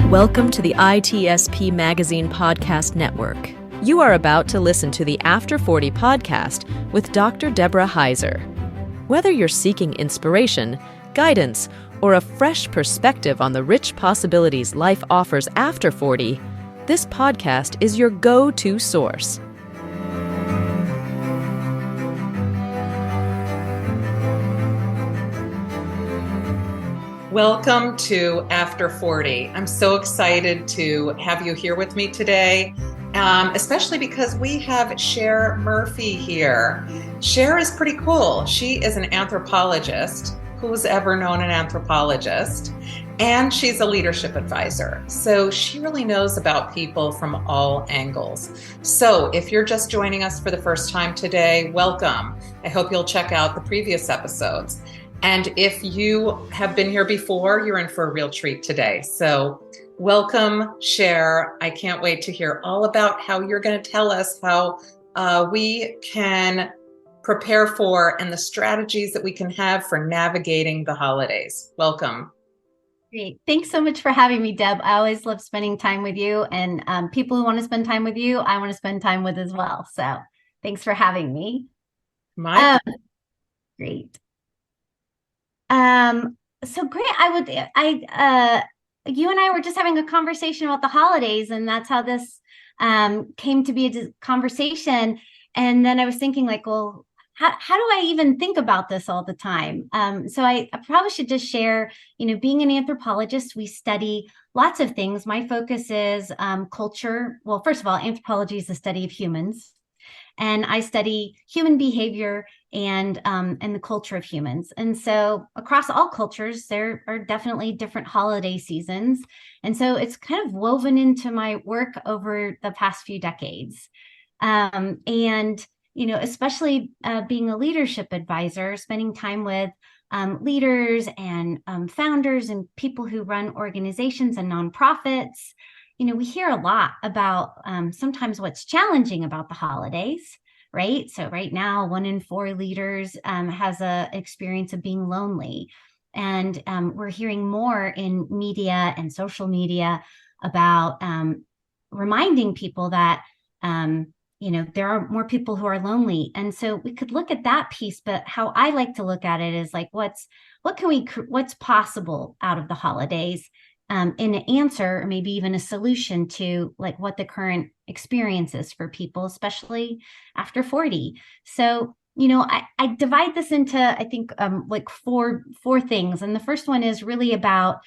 Welcome to the ITSPmagazine podcast network. You are about to listen to the After 40 podcast with Dr. Deborah Heiser. Whether you're seeking inspiration, guidance, or a fresh perspective on the rich possibilities life offers after 40, this podcast is your go-to source. Welcome to After 40. I'm so excited to have you here with me today, especially because we have Cher Murphy here. Cher is pretty cool. She is an anthropologist. Who's ever known an anthropologist? And she's a leadership advisor. So she really knows about people from all angles. So if you're just joining us for the first time today, welcome. I hope you'll check out the previous episodes. And if you have been here before, you're in for a real treat today. So welcome, Cher. I can't wait to hear all about how you're going to tell us how we can prepare for and the strategies that we can have for navigating the holidays. Welcome. Great. Thanks so much for having me, Deb. I always love spending time with you, and people who want to spend time with you, I want to spend time with as well. So thanks for having me. Great. So great. You and I were just having a conversation about the holidays, and that's how this came to be a conversation. And then I was thinking, like, well, how do I even think about this all the time? So I probably should just share, being an anthropologist, we study lots of things. My focus is culture. Well, first of all, anthropology is the study of humans. And I study human behavior and the culture of humans. And so across all cultures, there are definitely different holiday seasons. And so it's kind of woven into my work over the past few decades. Especially being a leadership advisor, spending time with leaders and founders and people who run organizations and nonprofits. We hear a lot about sometimes what's challenging about the holidays, right? So right now, 1 in 4 leaders has an experience of being lonely. And we're hearing more in media and social media about reminding people that, there are more people who are lonely. And so we could look at that piece, but how I like to look at it is like, what's possible out of the holidays? In an answer, or maybe even a solution to like what the current experience is for people, especially after 40. So, I divide this into, I think, like four things. And the first one is really about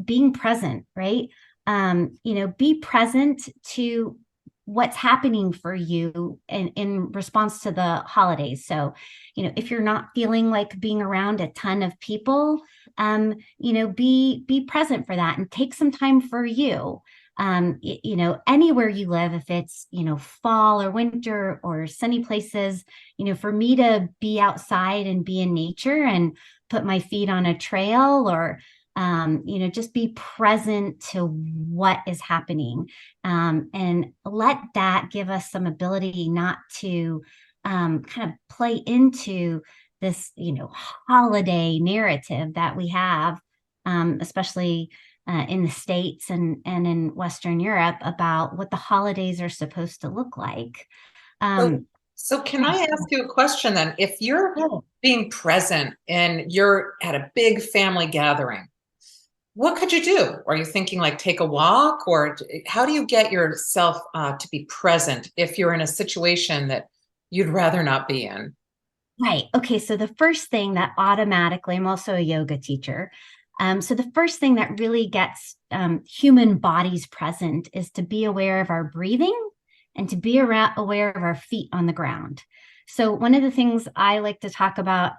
being present, right? Be present to what's happening for you in response to the holidays. So, if you're not feeling like being around a ton of people, be present for that and take some time for you. Anywhere you live, if it's, fall or winter or sunny places, for me to be outside and be in nature and put my feet on a trail or just be present to what is happening, and let that give us some ability not to kind of play into this, holiday narrative that we have, especially in the States and in Western Europe about what the holidays are supposed to look like. So can I ask you a question then? If you're being present and you're at a big family gathering, what could you do? Are you thinking like take a walk, or how do you get yourself to be present if you're in a situation that you'd rather not be in? Right. Okay. So the first thing that automatically, I'm also a yoga teacher. So the first thing that really gets human bodies present is to be aware of our breathing and to be aware of our feet on the ground. So one of the things I like to talk about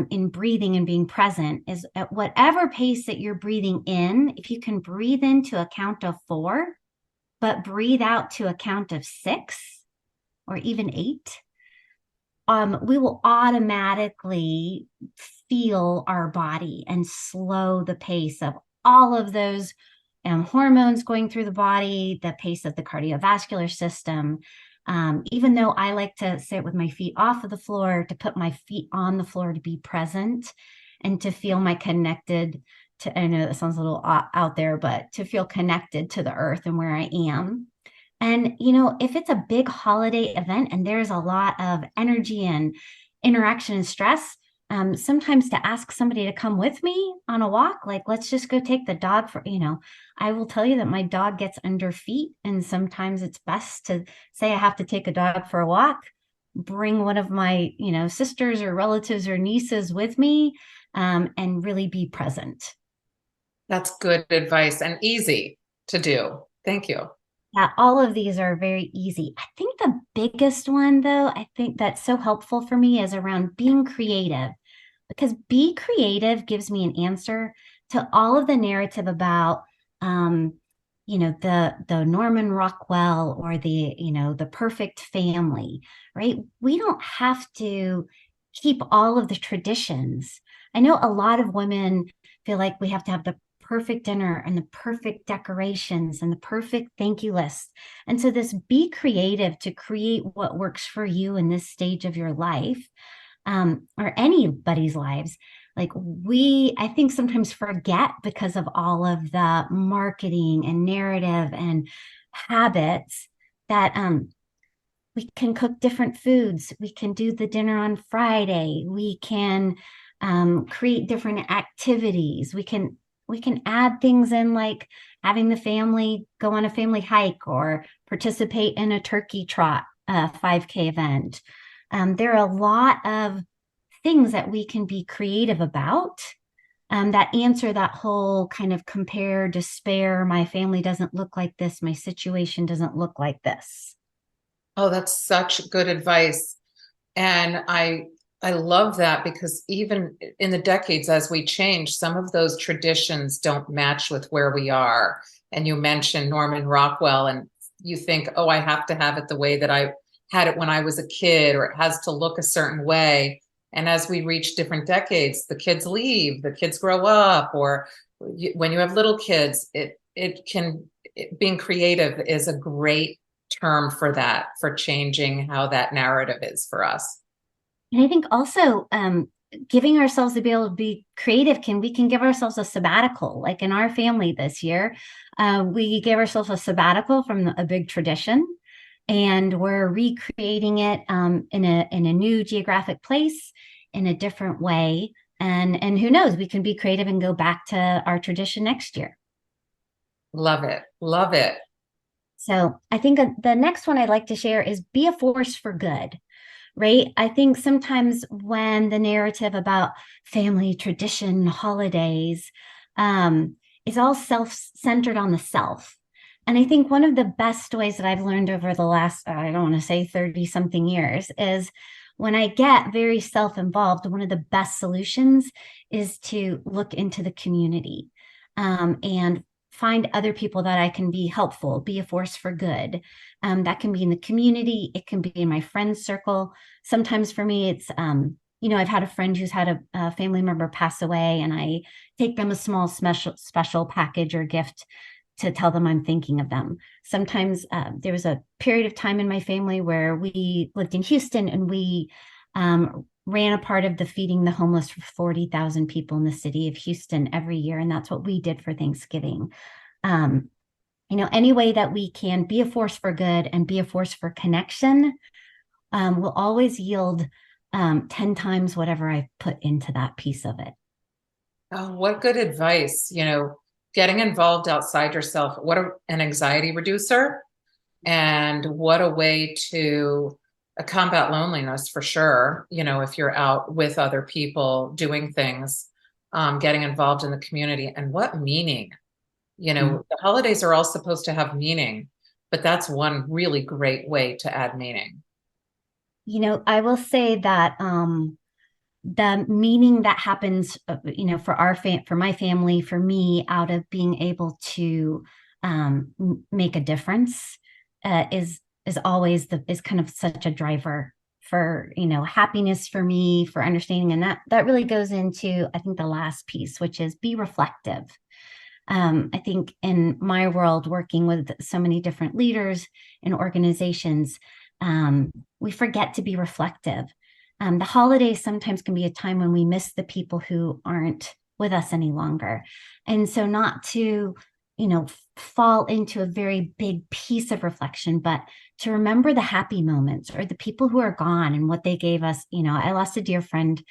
in breathing and being present is at whatever pace that you're breathing in, if you can breathe into a count of 4, but breathe out to a count of 6 or even 8, we will automatically feel our body and slow the pace of all of those hormones going through the body, the pace of the cardiovascular system. Even though I like to sit with my feet off of the floor, to put my feet on the floor, to be present and to feel my connected I know that sounds a little out there, but to feel connected to the earth and where I am. And, if it's a big holiday event and there's a lot of energy and interaction and stress, sometimes to ask somebody to come with me on a walk, like, let's just go take the dog for, I will tell you that my dog gets under feet. And sometimes it's best to say, I have to take a dog for a walk, bring one of my, sisters or relatives or nieces with me, and really be present. That's good advice and easy to do. Thank you. Yeah, all of these are very easy. I think the biggest one, though, I think that's so helpful for me is around being creative, because be creative gives me an answer to all of the narrative about, the Norman Rockwell or the perfect family, right? We don't have to keep all of the traditions. I know a lot of women feel like we have to have the perfect dinner and the perfect decorations and the perfect thank you list. And so this be creative to create what works for you in this stage of your life, or anybody's lives. Like I think sometimes forget because of all of the marketing and narrative and habits that we can cook different foods. We can do the dinner on Friday. We can create different activities. We can add things in, like having the family go on a family hike or participate in a turkey trot 5K event. There are a lot of things that we can be creative about that answer that whole kind of compare, despair, my family doesn't look like this, my situation doesn't look like this. Oh, that's such good advice. And I love that, because even in the decades as we change, some of those traditions don't match with where we are. And you mentioned Norman Rockwell, and you think, oh, I have to have it the way that I had it when I was a kid, or it has to look a certain way. And as we reach different decades, the kids leave, the kids grow up, or when you have little kids, being creative is a great term for that, for changing how that narrative is for us. And I think also giving ourselves the ability to be creative, we can give ourselves a sabbatical. Like in our family this year, we gave ourselves a sabbatical from a big tradition, and we're recreating it in a new geographic place in a different way. And who knows, we can be creative and go back to our tradition next year. Love it. Love it. So I think the next one I'd like to share is be a force for good. Right? I think sometimes when the narrative about family, tradition, holidays is all self-centered on the self. And I think one of the best ways that I've learned over the last, I don't want to say 30 something years, is when I get very self-involved, one of the best solutions is to look into the community and find other people that I can be helpful, be a force for good. That can be in the community. It can be in my friends circle. Sometimes for me, it's, I've had a friend who's had a family member pass away, and I take them a small special package or gift to tell them I'm thinking of them. Sometimes there was a period of time in my family where we lived in Houston, and we ran a part of the Feeding the Homeless for 40,000 people in the city of Houston every year. And that's what we did for Thanksgiving. Any way that we can be a force for good and be a force for connection will always yield 10 times whatever I put into that piece of it. Oh, what good advice. Getting involved outside yourself, what an anxiety reducer, and what a way to combat loneliness, for sure. If you're out with other people doing things, getting involved in the community, and what meaning. The holidays are all supposed to have meaning, but that's one really great way to add meaning. I will say that the meaning that happens, for my family, for me, out of being able to make a difference is always is kind of such a driver for, happiness for me, for understanding. And that really goes into, I think, the last piece, which is be reflective. I think in my world, working with so many different leaders and organizations, we forget to be reflective. The holidays sometimes can be a time when we miss the people who aren't with us any longer. And so not to, fall into a very big piece of reflection, but to remember the happy moments or the people who are gone and what they gave us. I lost a dear friend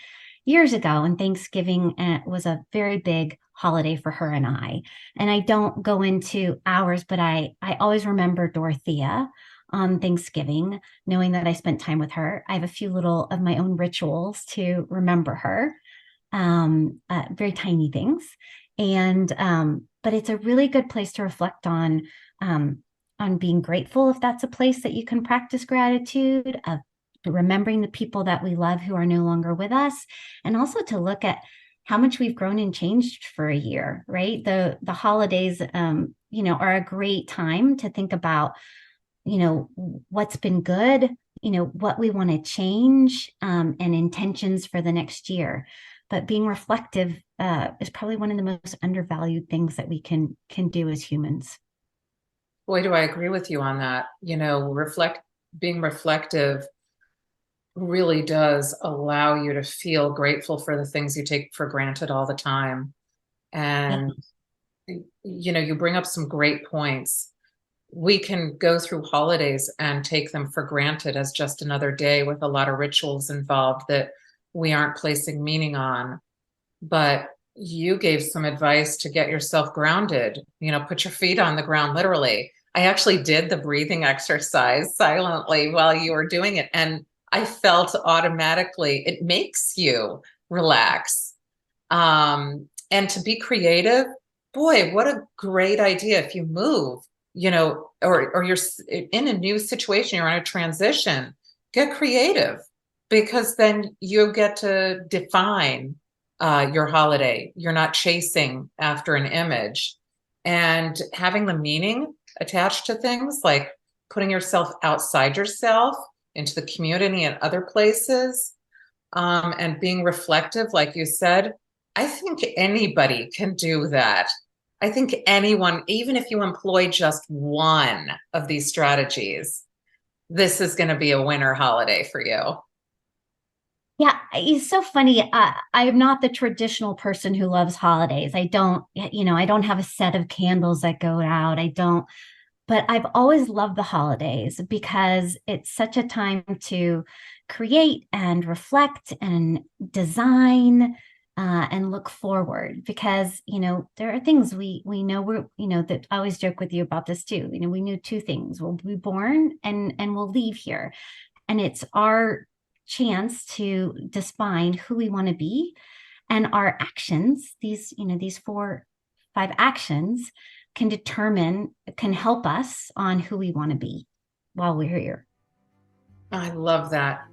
years ago, and Thanksgiving was a very big holiday for her and I. And I don't go into hours, but I always remember Dorothea on Thanksgiving, knowing that I spent time with her. I have a few little of my own rituals to remember her, very tiny things. And but it's a really good place to reflect on being grateful, if that's a place that you can practice gratitude, of remembering the people that we love who are no longer with us, and also to look at how much we've grown and changed for a year, right? The holidays, are a great time to think about, what's been good, what we want to change, and intentions for the next year. But being reflective is probably one of the most undervalued things that we can do as humans. Boy, do I agree with you on that. Being reflective really does allow you to feel grateful for the things you take for granted all the time. And, you bring up some great points. We can go through holidays and take them for granted as just another day with a lot of rituals involved that we aren't placing meaning on. But you gave some advice to get yourself grounded, put your feet on the ground, literally. I actually did the breathing exercise silently while you were doing it. And I felt automatically, it makes you relax. And to be creative, boy, what a great idea. If you move, or you're in a new situation, you're on a transition, get creative, because then you get to define your holiday. You're not chasing after an image, and having the meaning attached to things, like putting yourself outside yourself into the community and other places, and being reflective, like you said. I think anybody can do that. I think anyone, even if you employ just one of these strategies, this is going to be a winter holiday for you. Yeah, it's so funny. I am not the traditional person who loves holidays. I don't have a set of candles that go out. But I've always loved the holidays because it's such a time to create and reflect and design and look forward. Because, there are things we know that I always joke with you about this too. We knew two things: we'll be born and we'll leave here. And it's our chance to define who we want to be, and our actions, these 4-5 actions, can help us on who we want to be while we're here. I love that.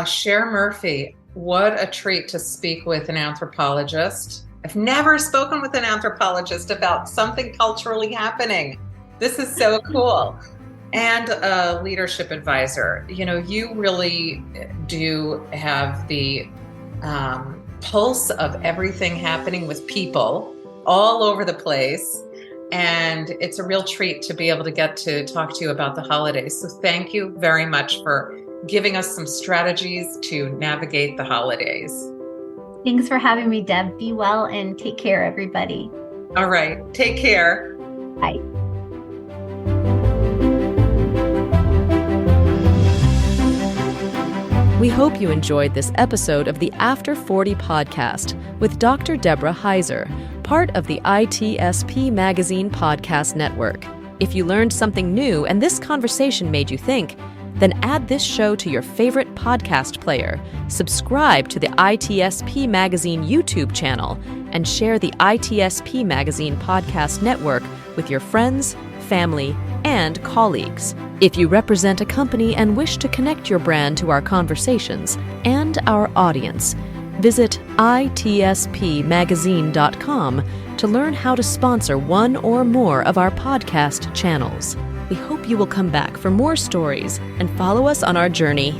Cher Murphy, what a treat to speak with an anthropologist. I've never spoken with an anthropologist about something culturally happening. This is so cool. And a leadership advisor. You really do have the pulse of everything happening with people all over the place. And it's a real treat to be able to get to talk to you about the holidays. So thank you very much for giving us some strategies to navigate the holidays. Thanks for having me, Deb. Be well and take care, everybody. All right. Take care. Bye. We hope you enjoyed this episode of the After 40 podcast with Dr. Deborah Heiser, part of the ITSPmagazine podcast network. If you learned something new and this conversation made you think, then add this show to your favorite podcast player, subscribe to the ITSPmagazine YouTube channel, and share the ITSPmagazine podcast network with your friends, family, and colleagues. If you represent a company and wish to connect your brand to our conversations and our audience, visit ITSPmagazine.com to learn how to sponsor one or more of our podcast channels. We hope you will come back for more stories and follow us on our journey